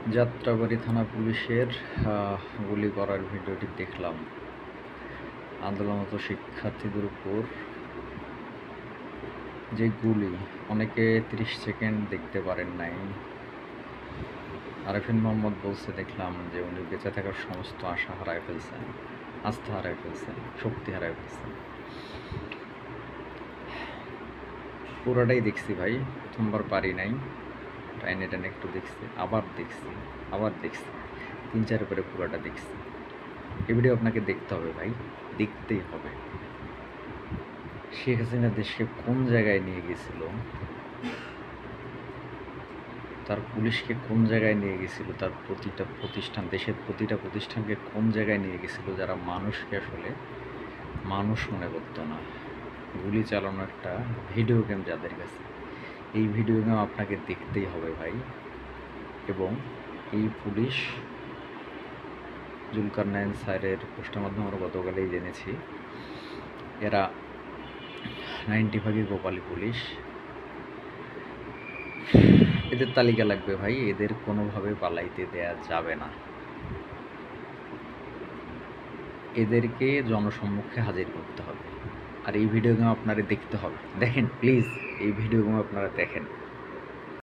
যাত্রাবাড়ি থানা পুলিশের গুলি করার ভিডিওটি দেখলাম। আন্দোলনরত শিক্ষার্থীদের উপর যে গুলি, অনেকে 30 সেকেন্ড দেখতে পারেন নাই। আরেফিন মোহাম্মদ বলছে দেখলাম যে উনি বেঁচে থাকার সমস্ত আশা হারায় ফেলছেন, আস্থা হারায় ফেলছেন, শক্তি হারায় ফেলছেন। পুরোটাই দেখছি ভাই, প্রথমবার পারি নাই, টাইনে টাইনে একটু দেখছি, আবার দেখছি, 3-4 করে পুরোটা দেখছি। এই ভিডিও আপনাকে দেখতে হবে ভাই, দেখতেই হবে। শেখ হাসিনা দেশকে কোন জায়গায় নিয়ে গেছিল, তার পুলিশকে কোন জায়গায় নিয়ে গেছিল, তার প্রতিটা প্রতিষ্ঠান, দেশের প্রতিটা প্রতিষ্ঠানকে কোন জায়গায় নিয়ে গেছিল, যারা মানুষকে আসলে মানুষ মনে করতো না। গুলি চালানো একটা ভিডিও গেম যাদের কাছে, এই ভিডিও গেম আপনাকে দেখতেই হবে ভাই। এবং এই পুলিশ জুলকারনাইন স্যারের পোস্টের মাধ্যমে আমরা গতকালেই জেনেছি, এরা 90 ভাগই গোপালী পুলিশ। এদের তালিকা লাগবে ভাই, এদের কোনোভাবে পালাইতে দেয়া যাবে না, এদেরকে জনসম্মুখে হাজির করতে হবে। আর এই ভিডিও গেম আপনারা দেখতে হবে, দেখেন প্লিজ, এই ভিডিও গেম আপনারা দেখেন।